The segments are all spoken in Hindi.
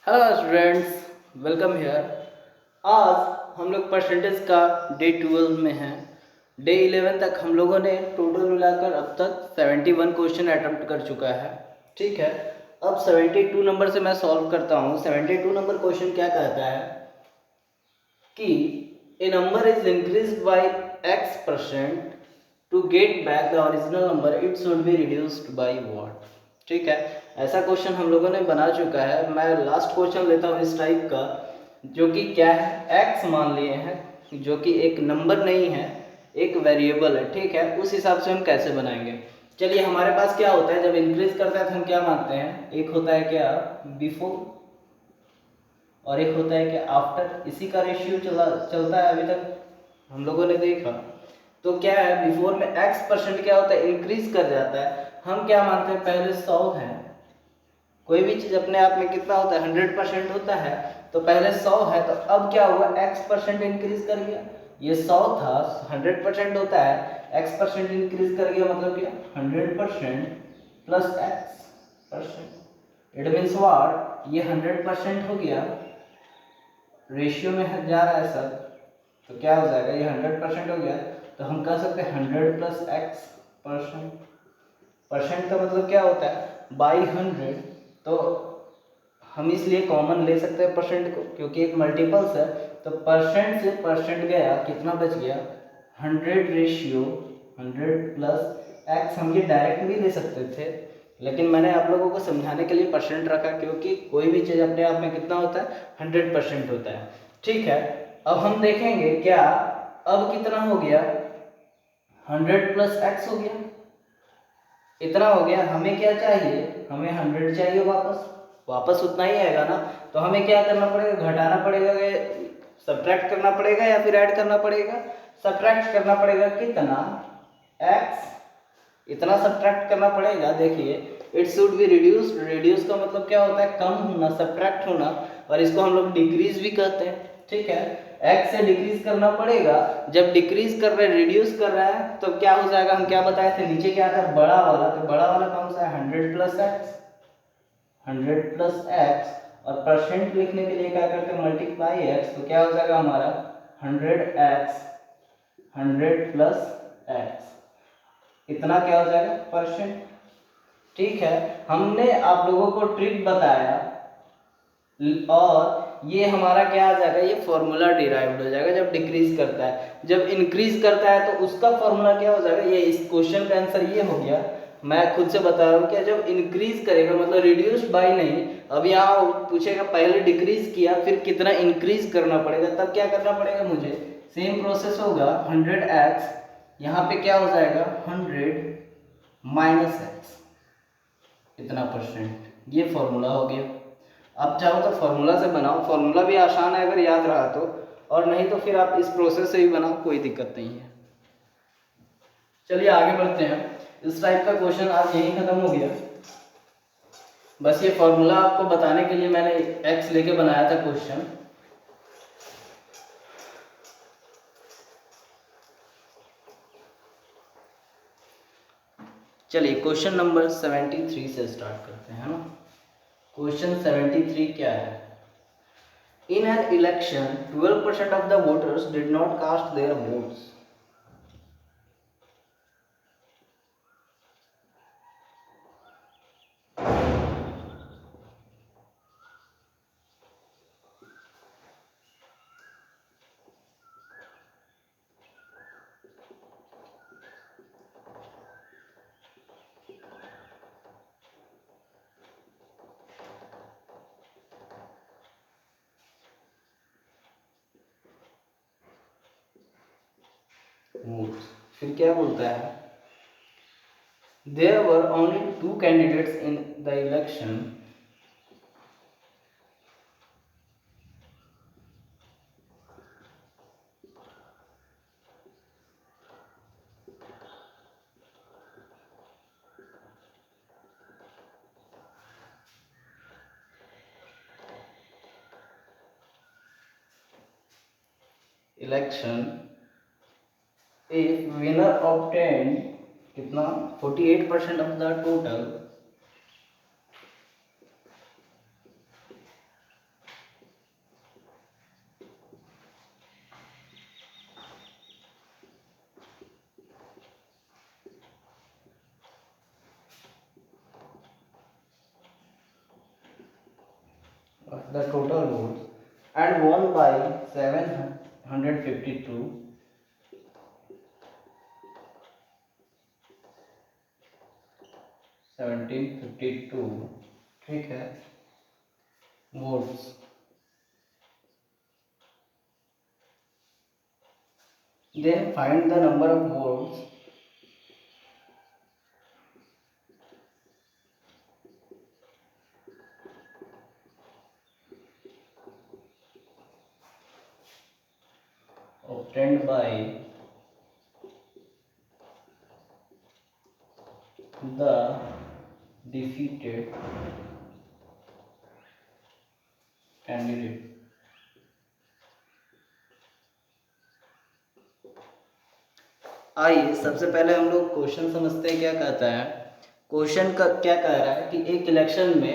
Hello students, welcome here. आज हम लोग परसेंटेज का डे 12 में हैं। डे 11 तक हम लोगों ने टोटल मिलाकर अब तक 71 क्वेश्चन अटेम्प्ट कर चुका है। ठीक है, अब 72 नंबर से मैं सॉल्व करता हूँ। 72 नंबर क्वेश्चन क्या कहता है कि a number is increase by x% to get back the original number it should be reduced by what. ठीक है, ऐसा क्वेश्चन हम लोगों ने बना चुका है। मैं लास्ट क्वेश्चन लेता हूँ इस टाइप का, जो कि क्या है, x मान लिए हैं, जो कि एक नंबर नहीं है, एक वेरिएबल है। ठीक है, उस हिसाब से हम कैसे बनाएंगे। चलिए, हमारे पास क्या होता है जब इंक्रीज करता है तो हम क्या मानते हैं, एक होता है क्या, बिफोर, और एक होता है कि आफ्टर। इसी का रेशियो चलता है अभी तक हम लोगों ने देखा। तो क्या है, बिफोर में x% क्या होता है, इंक्रीज कर जाता है। हम क्या मानते हैं, पहले 100 है। कोई भी चीज अपने आप में कितना होता है, 100% होता है। तो पहले 100 है, तो अब क्या हुआ, x% इंक्रीज कर गया। ये 100 था, 100% होता है, x% इंक्रीज कर गया, मतलब क्या, 100% plus x%। It means what, ये 100% हो गया, रेशियो में जा रहा है सर, तो क्या हो जाएगा, ये 100% हो गया। तो हम कह सकते हैं 100 प्लस x%। परसेंट का मतलब क्या होता है, बाई 100। तो हम इसलिए कॉमन ले सकते हैं परसेंट को, क्योंकि एक मल्टीपल्स है। तो परसेंट से परसेंट गया, कितना बच गया, 100 रेशियो 100 प्लस x। हम ये डायरेक्ट भी ले सकते थे, लेकिन मैंने आप लोगों को समझाने के लिए परसेंट रखा, क्योंकि कोई भी चीज़ अपने आप में कितना होता है, 100% होता है। ठीक है, अब हम देखेंगे क्या, अब कितना हो गया, 100 प्लस x हो गया, इतना हो गया। हमें क्या चाहिए, हमें 100 चाहिए वापस, वापस उतना ही आएगा ना। तो हमें क्या करना पड़ेगा, घटाना पड़ेगा, सब्ट्रैक्ट करना पड़ेगा या फिर ऐड करना पड़ेगा, सब्ट्रैक्ट करना पड़ेगा। कितना, x, इतना सब्ट्रैक्ट करना पड़ेगा। देखिए, it should be reduced. Reduce का मतलब क्या होता है, कम होना, सब्ट्रैक्ट होना, और इसको हम लोग डिक्रीज भी कहते हैं। ठीक है, x से डिक्रीज करना पड़ेगा। जब डिक्रीज कर रहे हैं, रिड्यूस कर रहा है, तो क्या हो जाएगा, हम क्या बताए थे, नीचे क्या था, बड़ा वाला। तो बड़ा वाला कौन सा है, 100 प्लस एक्स, 100 प्लस एक्स। और परसेंट लिखने के लिए क्या करते हैं, मल्टीप्लाई एक्स। तो क्या हो जाएगा हमारा 100x 100 प्लस एक्स, इतना क्या हो जाएगा, परसेंट। ठीक है, हमने आप लोगों को ट्रिक बताया, और ये हमारा क्या आ जाएगा, ये फॉर्मूला डिराइव्ड हो जाएगा जब डिक्रीज करता है। जब इंक्रीज करता है तो उसका फॉर्मूला क्या हो जाएगा, ये इस क्वेश्चन का आंसर ये हो गया। मैं खुद से बता रहा हूँ, क्या, जब इंक्रीज करेगा मतलब रिड्यूस्ड बाय नहीं। अब यहाँ पूछेगा पहले डिक्रीज किया, फिर कितना इंक्रीज करना पड़ेगा, तब क्या करना पड़ेगा मुझे, सेम प्रोसेस होगा। 100x, यहाँ पे क्या हो जाएगा, 100 माइनस एक्स, इतना परसेंट। ये फॉर्मूला हो गया। आप चाहो तो फॉर्मूला से बनाओ, फॉर्मूला भी आसान है अगर याद रहा तो, और नहीं तो फिर आप इस प्रोसेस से भी बनाओ, कोई दिक्कत नहीं है। चलिए आगे बढ़ते हैं। इस टाइप का क्वेश्चन आज यही खत्म हो गया। बस ये फॉर्मूला आपको बताने के लिए मैंने एक्स लेके बनाया था क्वेश्चन। चलिए क्वेश्चन नंबर 73 से स्टार्ट करते हैं, है ना। क्वेश्चन 73 क्या है, in an election 12% of the voters did not cast their votes. फिर क्या बोलता है, there were only 2 candidates in the election if winner obtained कितना, 48% of the total the total votes and won by 752 1752, ठीक है, votes. Then find the number of votes obtained by the defeated candidate। आइए सबसे पहले हम लोग क्वेश्चन समझते हैं क्या कहता है। क्वेश्चन का क्या कह रहा है कि एक इलेक्शन में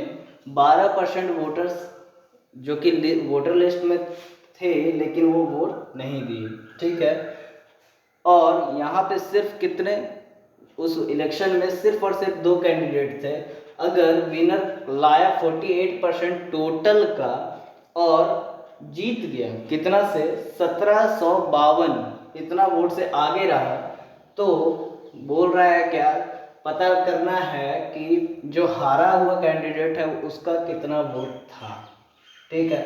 12% वोटर्स जो कि वोटर लिस्ट में थे लेकिन वो वोट नहीं दिए, ठीक है, और यहाँ पे सिर्फ कितने, उस इलेक्शन में सिर्फ और सिर्फ 2 कैंडिडेट थे। अगर विनर लाया 48% टोटल का और जीत गया कितना से 1752, इतना वोट से आगे रहा, तो बोल रहा है क्या, पता करना है कि जो हारा हुआ कैंडिडेट है उसका कितना वोट था, ठीक है।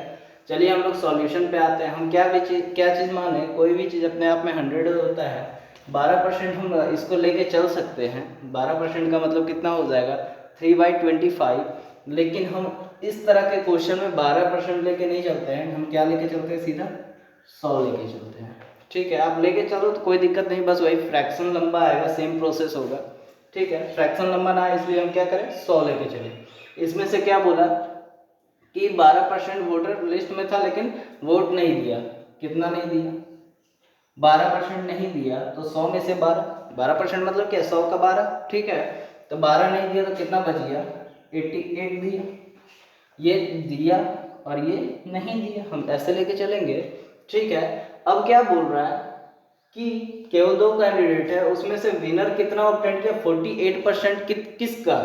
चलिए हम लोग सॉल्यूशन पे आते हैं। हम क्या चीज़ माने, कोई भी चीज़ अपने आप में 100 होता है, 12% हम इसको लेके चल सकते हैं। 12% का मतलब कितना हो जाएगा 3/25, लेकिन हम इस तरह के क्वेश्चन में 12% लेके नहीं चलते हैं, हम क्या लेके चलते हैं, सीधा 100 लेके चलते हैं, ठीक है। आप लेके चलो तो कोई दिक्कत नहीं, बस वही फ्रैक्शन लंबा आएगा, सेम प्रोसेस होगा, ठीक है। फ्रैक्शन लंबा ना आए इसलिए हम क्या करें, 100 लेके चले। इसमें से क्या बोला कि 12% वोटर लिस्ट में था लेकिन वोट नहीं दिया, कितना नहीं दिया, 12% नहीं दिया, तो 100 में से 12% मतलब क्या, 100 का 12, ठीक है। तो 12 नहीं दिया तो कितना बच गया, 88 दिया। ये दिया और ये नहीं दिया, हम ऐसे लेके चलेंगे, ठीक है। अब क्या बोल रहा है कि केवल 2 कैंडिडेट है, उसमें से विनर कितना ऑब्टेन किया, 48% किसका,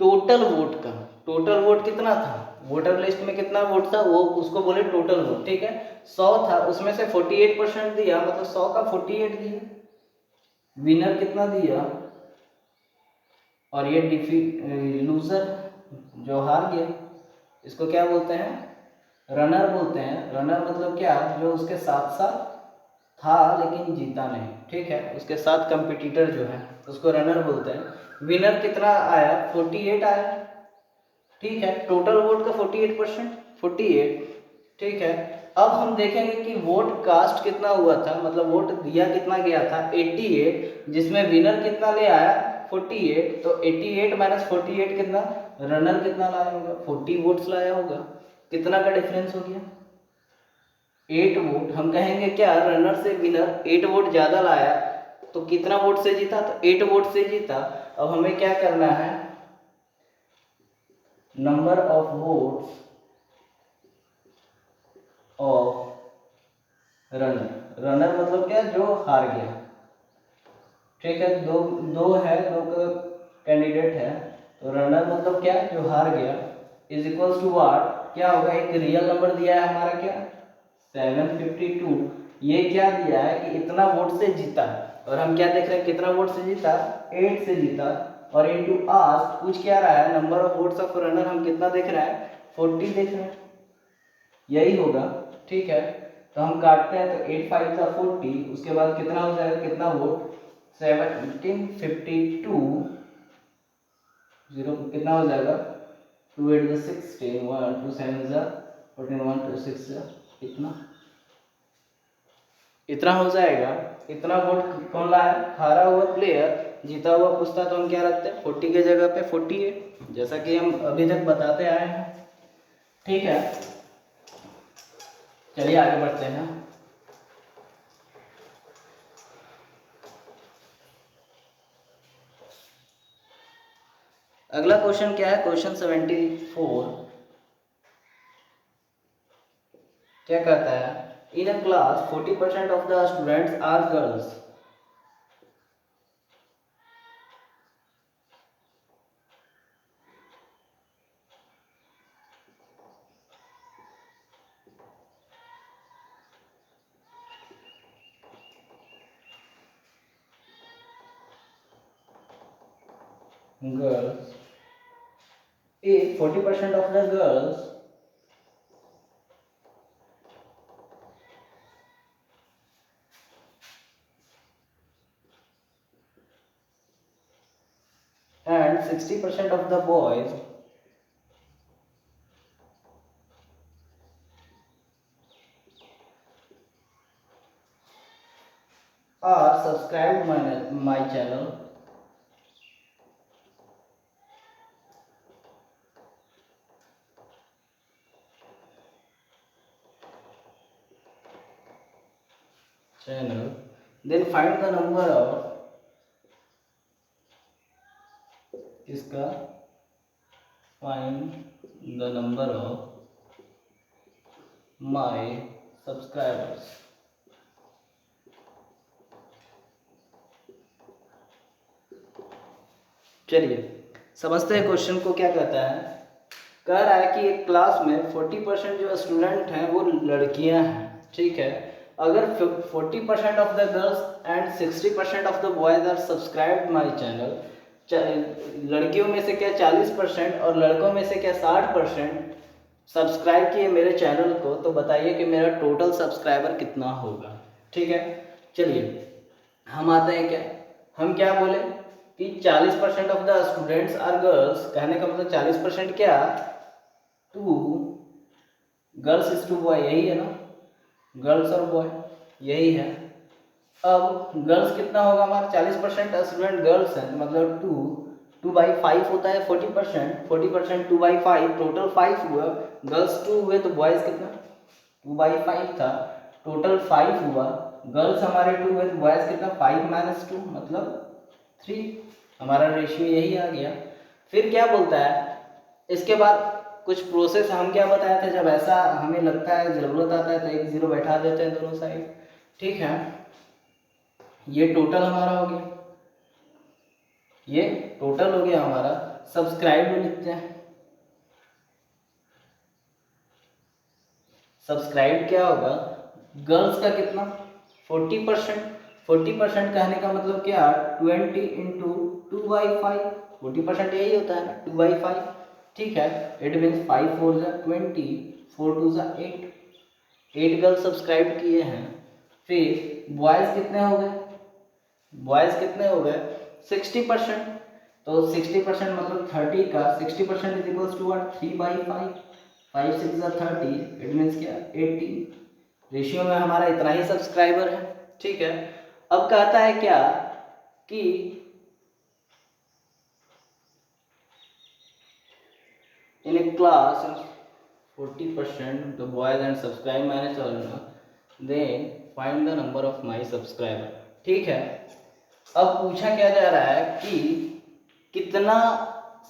टोटल वोट का। टोटल वोट कितना था, वोटर लिस्ट में कितना वोट था वो उसको बोले टोटल वोट, ठीक है। 100 था, उसमें से 48% दिया, मतलब 100 का 48 दिया। विनर कितना दिया, और ये लूजर जो हार गया, इसको क्या बोलते हैं, रनर बोलते हैं। रनर मतलब क्या, जो उसके साथ साथ था लेकिन जीता नहीं, ठीक है, उसके साथ कंपटीटर जो है उसको रनर बोलते हैं। विनर कितना आया, 48 आया, ठीक है। टोटल वोट का 48%, 48, ठीक है। अब हम देखेंगे कि वोट कास्ट कितना हुआ था, मतलब वोट दिया कितना गया था 88, जिसमें विनर कितना ले आया 48, तो 88 माइनस 48 कितना, रनर कितना लाया होगा, 40 वोट्स लाया होगा, कितना का डिफरेंस हो गया, 8 वोट। हम कहेंगे क्या, रनर से विनर 8 वोट ज्यादा लाया, तो कितना वोट से जीता, तो 8 वोट से जीता। अब हमें क्या करना है, number of votes of runner. Runner मतलब क्या, जो हार गया, ठीक है। दो दो है, 2 कैंडिडेट है, तो रनर मतलब क्या, जो हार गया, इज इक्वल्स टू व्हाट, क्या होगा, एक रियल नंबर दिया है हमारा क्या, 752। ये क्या दिया है कि इतना वोट से जीता, और हम क्या देख रहे हैं, कितना वोट से जीता, 8 से जीता, और इनटू आस्क्ड पूछ क्या रहा है, number of votes of runner हम कितना देख रहे हैं, 40 देख रहे हैं, यही होगा, ठीक है। तो हम काटते हैं, तो 8 5 का 40, उसके बाद कितना हो जाएगा, कितना वोट, 1752, 0 कितना हो जाएगा, 2 8 16, 1 2 7 14, 1 2 6, इतना इतना हो जाएगा। इतना वोट कौन लाया, हारा हुआ प्लेयर, जीता हुआ पूछता तो हम क्या रखते हैं, 40 के जगह पे 48, जैसा कि हम अभी तक बताते आए हैं, ठीक है। चलिए आगे बढ़ते हैं। अगला क्वेश्चन क्या है, क्वेश्चन 74 क्या कहता है, in a class 40% of the students are girls, girls, if 40% of the girls and 60% of the boys are subscribed my channel, then find the number of इसका find the number of my subscribers. चलिए समझते हैं क्वेश्चन को क्या कहता है। कह रहा है कि एक क्लास में 40% जो स्टूडेंट हैं वो लड़कियां हैं, ठीक है। अगर 40% of the girls and 60% of the boys are subscribed my channel, लड़कियों में से क्या 40% और लड़कों में से क्या 60% सब्सक्राइब किए मेरे चैनल को, तो बताइए कि मेरा टोटल सब्सक्राइबर कितना होगा, ठीक है। चलिए हम आते हैं, हम क्या बोले कि 40% of the students are girls, कहने का मतलब 40% क्या, 2 गर्ल्स इज 2 बॉय, यही है ना, गर्ल्स और बॉय यही है। अब गर्ल्स कितना होगा हमारा, 40% स्टूडेंट गर्ल्स हैं, मतलब 2 बाई 5 होता है 40%, 2 बाई 5 टोटल 5 हुआ, गर्ल्स 2 हुए तो बॉयज़ कितना 2 बाई 5 था, टोटल 5 हुआ, गर्ल्स हमारे 2 हुए तो बॉयज़ कितना 5 माइनस 2 मतलब 3, हमारा रेशियो यही आ गया। फिर क्या बोलता है इसके बाद कुछ प्रोसेस हम क्या बताए थे, जब ऐसा हमें लगता है ज़रूरत आता है तो एक 0 बैठा देते हैं दोनों साइड, ठीक है। ये टोटल हमारा हो गया, ये टोटल हो गया हमारा। सब्सक्राइब लिखते हैं, सब्सक्राइब क्या होगा, गर्ल्स का कितना 40% कहने का मतलब क्या 20 इंटू 2/5, 40% यही होता है ना 2/5, ठीक है। इट मीन्स 5 4 जा 20, 4 2 जा 8 गर्ल्स सब्सक्राइब किए हैं। फिर बॉयज़ कितने हो गए, बॉयज़ कितने हो गए 60%, तो 60% मतलब 30 का 60% इज इक्वल्स टू 3/5, 5 6 जा 30, इट मीन्स क्या 80, रेशियो में हमारा इतना ही सब्सक्राइबर है, ठीक है। अब कहता है क्या कि इन ए class 40% the boys and subscribe my channel, then find the number of my subscriber, ठीक है। अब पूछा क्या जा रहा है कि कितना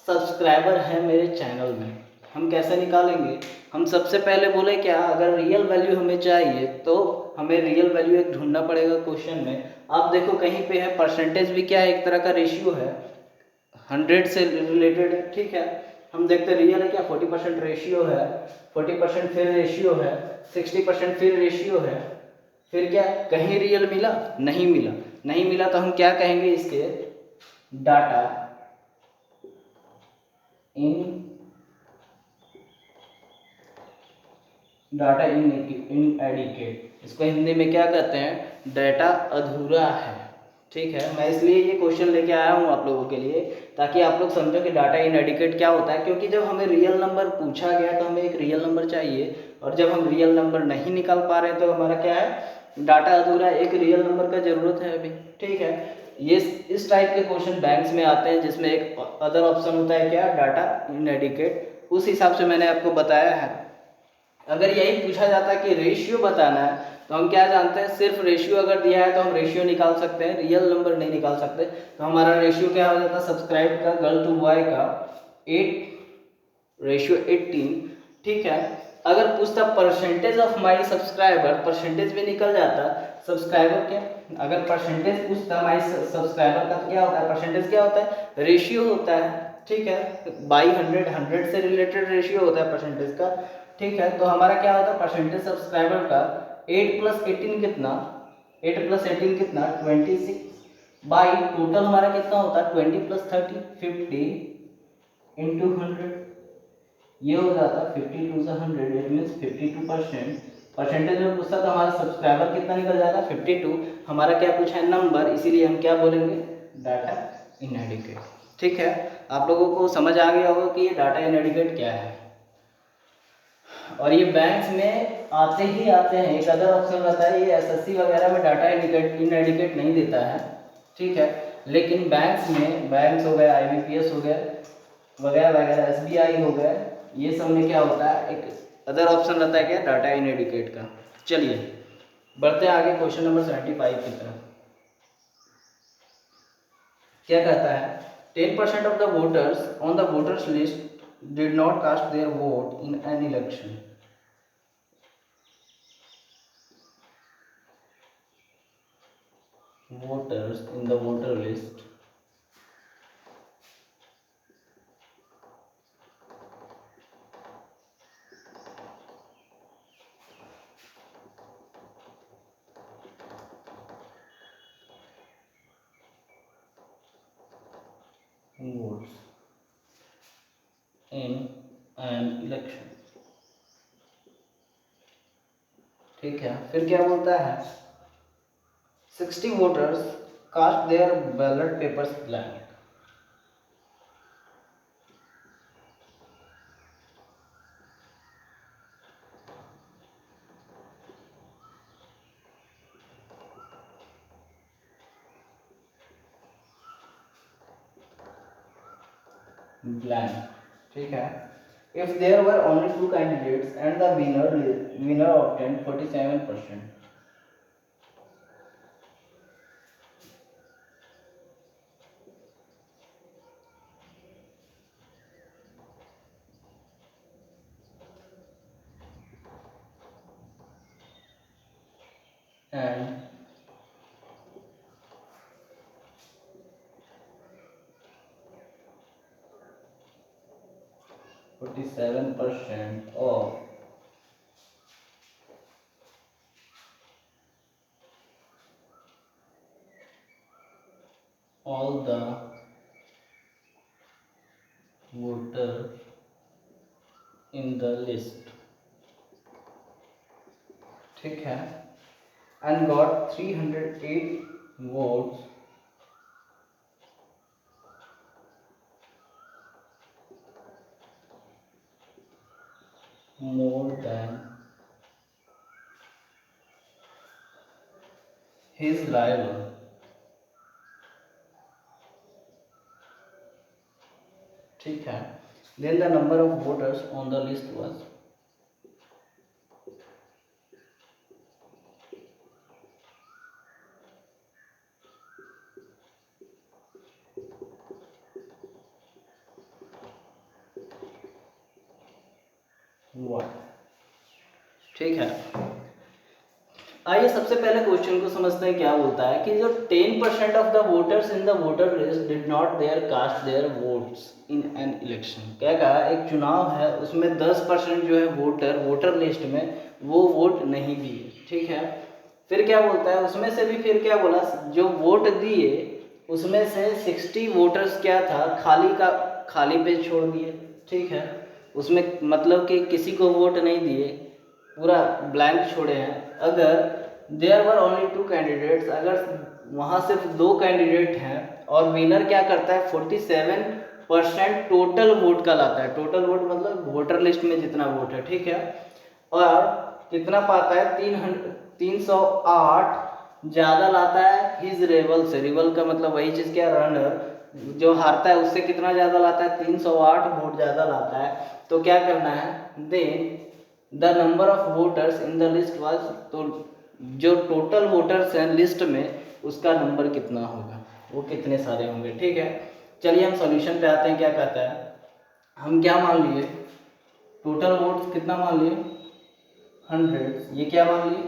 सब्सक्राइबर है मेरे चैनल में, हम कैसे निकालेंगे। हम सबसे पहले बोले क्या, अगर रियल वैल्यू हमें चाहिए तो हमें रियल वैल्यू एक ढूंढना पड़ेगा क्वेश्चन में। आप देखो कहीं पे है परसेंटेज भी क्या है, एक तरह का रेशियो है, 100 से रिलेटेड है, ठीक है। हम देखते रियल है क्या 40% रेशियो है, 40% फिर रेशियो है, 60% फिर रेशियो है, फिर क्या कहीं रियल मिला, नहीं मिला, नहीं मिला तो हम क्या कहेंगे इसके डाटा इनएडिक्वेट, इसको हिंदी में क्या कहते हैं, डाटा अधूरा है, ठीक है। मैं इसलिए ये क्वेश्चन लेके आया हूँ आप लोगों के लिए ताकि आप लोग समझो कि डाटा इनएडिक्वेट क्या होता है, क्योंकि जब हमें रियल नंबर पूछा गया तो हमें एक रियल नंबर चाहिए, और जब हम रियल नंबर नहीं निकाल पा रहे हैं तो हमारा क्या है डाटा अधूरा, एक रियल नंबर का ज़रूरत है अभी, ठीक है। ये इस टाइप के क्वेश्चन बैंक्स में आते हैं जिसमें एक अदर ऑप्शन होता है क्या डाटा इनएडिक्वेट, उस हिसाब से मैंने आपको बताया है। अगर यही पूछा जाता है कि रेशियो बताना है तो हम क्या जानते हैं, सिर्फ रेशियो अगर दिया है तो हम रेशियो निकाल सकते हैं, रियल नंबर नहीं निकाल सकते। तो हमारा रेशियो क्या हो जाता है सब्सक्राइब का गर्ल टू बॉय का 8:18, ठीक है। अगर पूछता percentage of my subscriber, percentage भी निकल जाता, सब्सक्राइबर क्या, अगर परसेंटेज पूछता माई सब्सक्राइबर का तो क्या होता है, परसेंटेज क्या होता है रेशियो होता है, ठीक है। बाई 100 से रिलेटेड रेशियो होता है परसेंटेज का, ठीक है। तो हमारा क्या होता है परसेंटेज सब्सक्राइबर का 8 + 18 कितना, 8 + 18 कितना 26, बाई टोटल हमारा कितना होता है 20 + 30 50 इंटू 100, ये हो जाता है 50 × 100, इट मीन्स 52%। परसेंटेज में पूछता तो हमारा सब्सक्राइबर कितना निकल जाएगा 52। हमारा क्या पूछा है नंबर, इसीलिए हम क्या बोलेंगे डाटा इनएडिक्वेट। ठीक है, आप लोगों को समझ आ गया होगा कि ये डाटा इनएडिक्वेट क्या है। और ये बैंक्स में आते ही आते हैं, एक अदर ऑप्शन रहता है, ये एसएससी वगैरह में डाटा इनएडिक्वेट नहीं देता है। ठीक है, लेकिन बैंक्स में, बैंक्स हो गए, आईबीपीएस हो गए वगैरह वगैरह, एसबीआई हो गए, ये सब में क्या होता है एक अदर ऑप्शन रहता है क्या डाटा इनएडिक्वेट का। चलिए बढ़ते हैं आगे क्वेश्चन नंबर 75 की तरफ। क्या कहता है 10% of the voters on the voters list did not cast their vote in an election. Voters in the voter list votes in an election। ठीक है, फिर क्या बोलता है 60 voters cast their ballot papers blank। blank। ठीक है, if there were only 2 candidates and the winner obtained 47%। and 47% of all the voters in the list। ठीक है, and got 308 votes more than his rival। ठीक है, then the number of voters on the list was what। ठीक है, आइए सबसे पहले क्वेश्चन को समझते हैं। क्या बोलता है कि जो 10% of the voters in the voter list did not their cast their votes in an election. क्या कहा, एक चुनाव है उसमें 10% जो है वोटर लिस्ट में वो वोट नहीं दिए। ठीक है, फिर क्या बोलता है उसमें से भी, फिर क्या बोला जो वोट दिए उसमें से 60 वोटर्स क्या था खाली पे छोड़ दिए। ठीक है, उसमें मतलब कि किसी को वोट नहीं दिए, पूरा ब्लैंक छोड़े हैं। अगर देयर वर ओनली 2 कैंडिडेट्स, अगर वहाँ सिर्फ 2 कैंडिडेट हैं और विनर क्या करता है 47% टोटल वोट का लाता है। टोटल वोट मतलब वोटर लिस्ट में जितना वोट है। ठीक है, और कितना पाता है 308 ज़्यादा लाता है हिज रेवल से। रिवल का मतलब वही चीज़ क्या, रनर जो हारता है उससे कितना ज़्यादा लाता है 308 वोट ज़्यादा लाता है। तो क्या करना है, then the number of voters in the list was, तो जो टोटल वोटर्स हैं लिस्ट में उसका नंबर कितना होगा, वो कितने सारे होंगे। ठीक है, चलिए हम सॉल्यूशन पे आते हैं। क्या कहता है, हम क्या मान लिए टोटल वोट्स कितना मान लिए 100, ये क्या मान लिए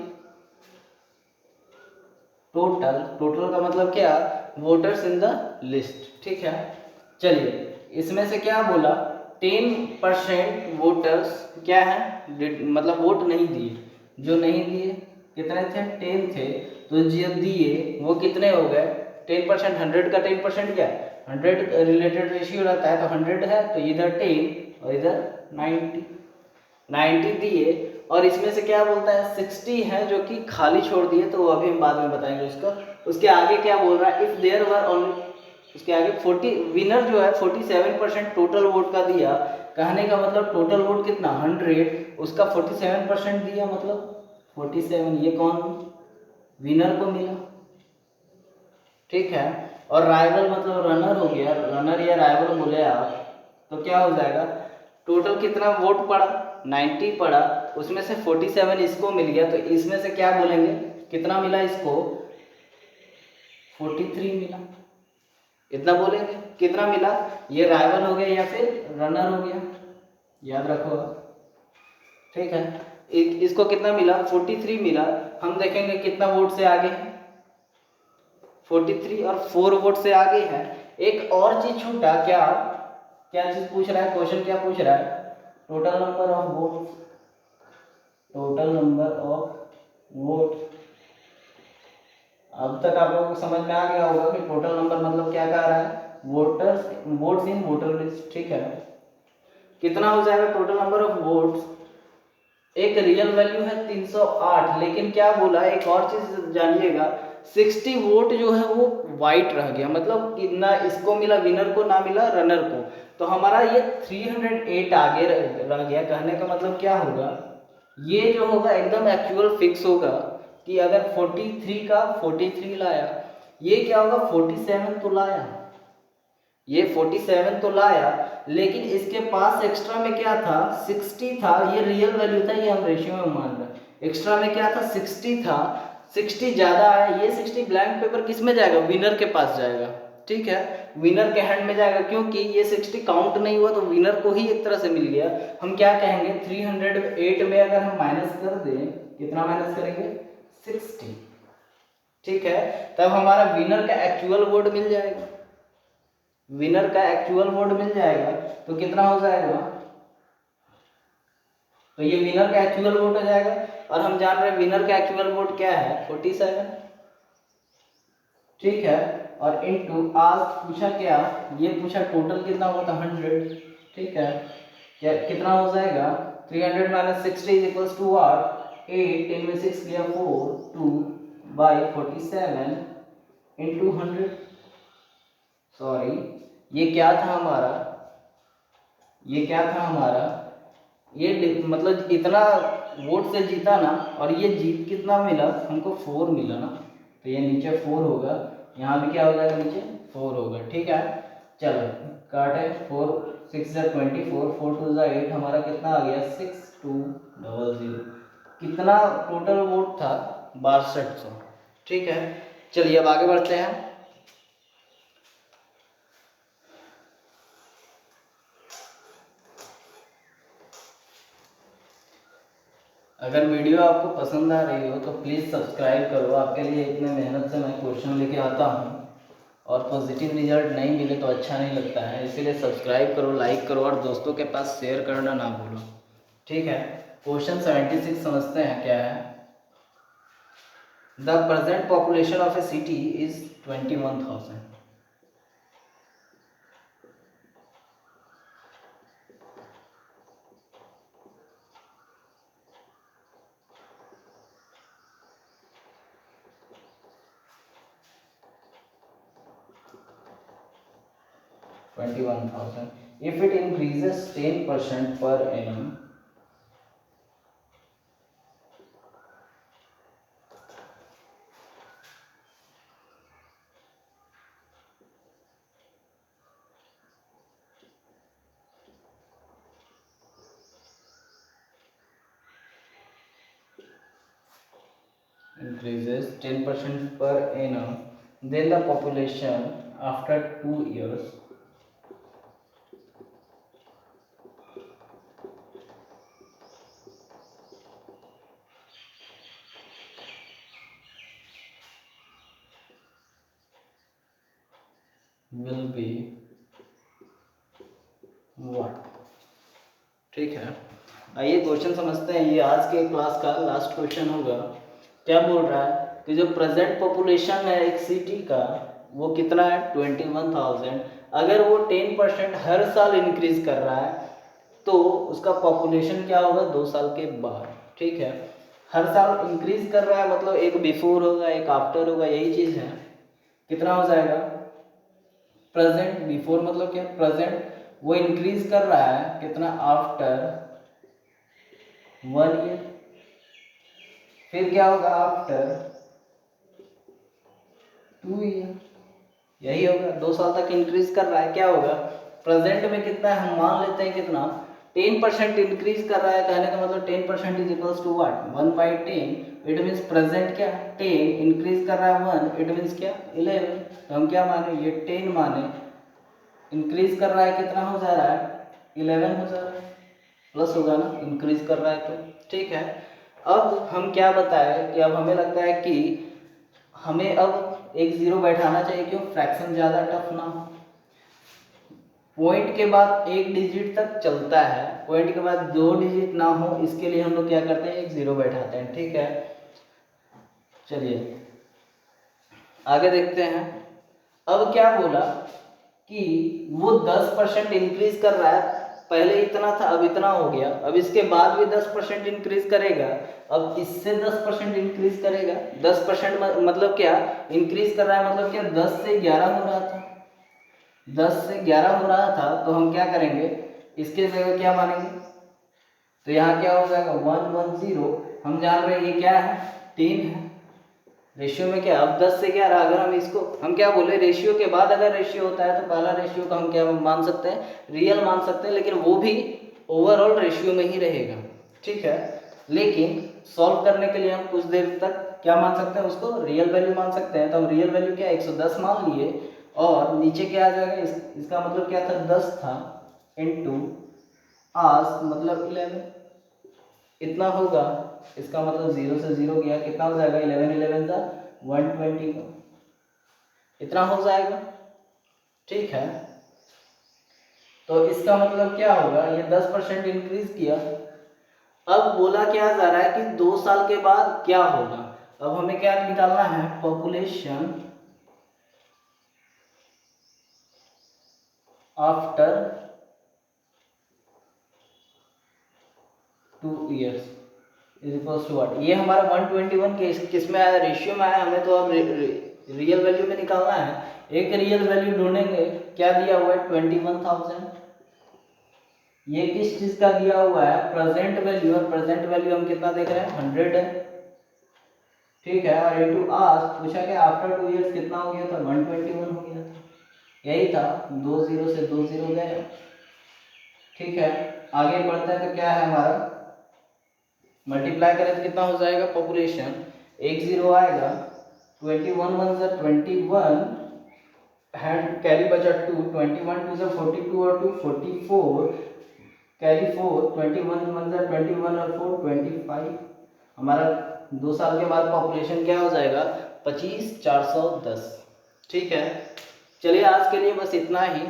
टोटल का मतलब क्या वोटर्स इन द लिस्ट। ठीक है, चलिए इसमें से क्या बोला 10% वोटर्स क्या है मतलब वोट नहीं दिए। जो नहीं दिए कितने थे 10 थे, तो जो दिए वो कितने हो गए 10%, 100 का 10% क्या है, 100 रिलेटेड रेशियो रहता है, तो 100 है तो इधर 10 और इधर 90 दिए, और इसमें से क्या बोलता है 60 है जो कि खाली छोड़ दिए, तो वो अभी हम बाद में बताएंगे उसका। उसके आगे क्या बोल रहा है, इफ देयर वर ओनली, उसके आगे 40 विनर जो है 47% टोटल वोट का दिया, कहने का मतलब टोटल वोट कितना 100, उसका 47% दिया, मतलब 47, ये कौन विनर को मिला, ठीक है। और राइवल मतलब रनर हो गया, रनर या राइवल बोले आप, तो क्या हो जाएगा, टोटल कितना वोट पड़ा 90 पड़ा, उसमें से 47 इसको मिल गया, तो इसमें से क्या बोलेंगे कितना मिला इसको, 43 मिला, इतना बोलेंगे कितना मिला, ये राइवल हो गया या फिर रनर हो गया, याद रखो, ठीक है। इसको कितना मिला 43 मिला, हम देखेंगे कितना वोट से आगे है 43 और 4 वोट से आगे है। एक और चीज छूटा, क्या क्या चीज पूछ रहा है, क्वेश्चन क्या पूछ रहा है, total number of vote, total number of vote. अब तक आप लोगों को समझ में आ गया होगा कि टोटल नंबर मतलब क्या कह रहा है, voters, votes in voter list, ठीक है। कितना हो जाएगा टोटल नंबर ऑफ वोट्स, एक रियल वैल्यू है 308, लेकिन क्या बोला, एक और चीज जानिएगा, 60 वोट जो है वो वाइट रह गया, मतलब ना इसको मिला विनर को, ना मिला रनर को, तो हमारा ये 308 आगे रह गया। कहने का मतलब क्या होगा, ये जो होगा एकदम एक्चुअल फिक्स होगा कि अगर 43 का 43 लाया, ये क्या होगा 47 तो लाया, ये 47 तो लाया, लेकिन इसके पास एक्स्ट्रा में क्या था 60 था, ये रियल वैल्यू था, ये हम रेशियो में मान रहे हैं, एक्स्ट्रा में क्या था 60 था, 60 ज्यादा आया, ये 60 ब्लैंक पेपर किस में जाएगा, विनर के पास जाएगा, ठीक है, विनर के हैंड में जाएगा, क्योंकि ये 60 काउंट नहीं हुआ तो विनर को ही एक तरह से मिल गया। हम क्या कहेंगे 308 में अगर हम माइनस कर दें, कितना माइनस करेंगे 60, ठीक है, तब हमारा विनर का एक्चुअल वोट मिल जाएगा, विनर का एक्चुअल वोट मिल जाएगा, तो कितना हो जाएगा, तो ये विनर का एक्चुअल वोट हो जाएगा, और हम जान रहे हैं विनर का एक्चुअल वोट क्या है 47, ठीक है। और इनटू आज पूछा क्या, ये पूछा टोटल कितना हुआ था 100, ठीक है, क्या कितना हो जाएगा 300 minus 60 is equals to what 8, इनमें 6 गया 4, 2 बाई 47 इनटू 100, सॉरी ये क्या था हमारा, ये क्या था हमारा, ये मतलब इतना वोट से जीता ना, और ये जीत कितना मिला हमको 4 मिला ना, तो ये नीचे 4 होगा, यहाँ भी क्या हो जाएगा नीचे 4 होगा, ठीक है। चलो काटे 4 6 24, 4 2 8, हमारा कितना आ गया 6200, कितना टोटल वोट था 6200, ठीक है। चलिए अब आगे बढ़ते हैं। अगर वीडियो आपको पसंद आ रही हो तो प्लीज़ सब्सक्राइब करो, आपके लिए इतने मेहनत से मैं क्वेश्चन लेके आता हूँ, और पॉजिटिव रिजल्ट नहीं मिले तो अच्छा नहीं लगता है, इसीलिए सब्सक्राइब करो, लाइक करो, और दोस्तों के पास शेयर करना ना भूलो, ठीक है। क्वेश्चन 76 समझते हैं क्या है, the present population of A city is 21,000, if it increases 10% per annum, increases 10% per annum, then the population after 2 years will be what, ठीक है। आइए क्वेश्चन समझते हैं, ये आज के क्लास का लास्ट क्वेश्चन होगा। क्या बोल रहा है कि जो प्रेजेंट पॉपुलेशन है एक सिटी का, वो कितना है 21,000। अगर वो 10% हर साल इंक्रीज कर रहा है तो उसका पॉपुलेशन क्या होगा 2 साल के बाद। ठीक है, हर साल इंक्रीज कर रहा है मतलब एक बिफोर होगा एक आफ्टर होगा, यही चीज है। कितना हो जाएगा प्रेजेंट, बिफोर मतलब क्या प्रेजेंट, वो इंक्रीज कर रहा है कितना आफ्टर 1 ईयर। फिर क्या होगा आफ्टर 2 ईयर, यही होगा 2 साल तक इंक्रीज कर रहा है। क्या होगा प्रेजेंट में कितना है, हम मान लेते हैं कितना 10% इंक्रीज कर रहा है, कहने का मतलब 10% is equals to what 1/10। It means present क्या 10 इंक्रीज कर रहा है 1, इट मीन्स क्या 11। तो हम क्या माने ये 10 माने, इंक्रीज कर रहा है कितना हो जा रहा है 11 हो जा रहा है, प्लस होगा ना इंक्रीज कर रहा है तो। ठीक है, अब हम क्या बताएं कि अब हमें लगता है कि हमें अब एक जीरो बैठाना चाहिए, क्यों फ्रैक्शन ज़्यादा टफ ना हो। पॉइंट के बाद एक डिजिट तक चलता है, पॉइंट के बाद 2 डिजिट ना हो, इसके लिए हम लोग क्या करते हैं एक जीरो बैठाते हैं। ठीक है, चलिए आगे देखते हैं। अब क्या बोला कि वो 10% इंक्रीज कर रहा है, पहले इतना था अब इतना हो गया, अब इसके बाद भी 10% इंक्रीज करेगा, अब इससे 10% इंक्रीज करेगा। 10% मतलब क्या इंक्रीज कर रहा है मतलब क्या 10 से 11 हो रहा था, 10 से 11 हो रहा था, तो हम क्या करेंगे इसके जगह क्या मानेंगे, तो यहाँ क्या हो जाएगा 110। हम जान रहे हैं ये क्या है 3 है, रेशियो में क्या अब 10 से 11। अगर हम इसको हम क्या बोले रेशियो के बाद अगर रेशियो होता है तो पहला रेशियो को हम क्या मान सकते हैं रियल मान सकते हैं, लेकिन वो भी ओवरऑल रेशियो में ही रहेगा। ठीक है, लेकिन सॉल्व करने के लिए हम कुछ देर तक क्या मान सकते हैं उसको रियल वैल्यू मान सकते हैं। तो हम रियल वैल्यू क्या 110 मान लिए, और नीचे क्या आ जाएगा इसका मतलब क्या था 10 था इंटू आस मतलब 11 इतना होगा, इसका मतलब 0 से 0 गया, कितना हो जाएगा 11 11 का 120 का इतना हो जाएगा। ठीक है, तो इसका मतलब क्या होगा ये 10% इंक्रीज किया। अब बोला क्या जा रहा है कि 2 साल के बाद क्या होगा। अब हमें क्या निकालना है population after 2 years is equals to what. ये हमारा 121 किस में आया रेशियो में आया, हमें तो अब रियल वैल्यू में निकालना है। एक रियल वैल्यू ढूंढेंगे, क्या दिया हुआ है 21,000। ये किस चीज का दिया हुआ है प्रेजेंट वैल्यू, और प्रेजेंट वैल्यू हम कितना देख रहे हैं 100 है। ठीक है, और इनटू आस्क पूछा कि आफ्टर 2 ईयर्स कितना हो गया था 121 हो गया था, यही था 2 0 से 2 0 गए। ठीक है, आगे बढ़ते हैं तो क्या है हमारा मल्टीप्लाई करें तो कितना हो जाएगा पॉपुलेशन, एक जीरो आएगा 21 1 से 21 हैंड कैरी बचा 2, 21 2 से 42 और 2 44 कैरी 4, 21 1 से 21 और 4 25। हमारा 2 साल के बाद पॉपुलेशन क्या हो जाएगा 25,410। ठीक है, चलिए आज के लिए बस इतना ही।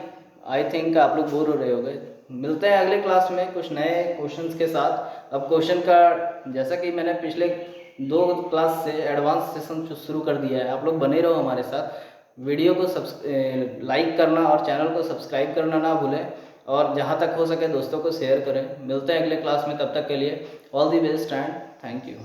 आई थिंक आप लोग बोर हो रहे होंगे, मिलते हैं अगले क्लास में कुछ नए क्वेश्चंस के साथ। अब क्वेश्चन का जैसा कि मैंने पिछले 2 क्लास से एडवांस सेशन शुरू कर दिया है, आप लोग बने रहो हमारे साथ। वीडियो को लाइक करना और चैनल को सब्सक्राइब करना ना भूलें, और जहाँ तक हो सके दोस्तों को शेयर करें। मिलते हैं अगले क्लास में, तब तक के लिए all the best and thank you.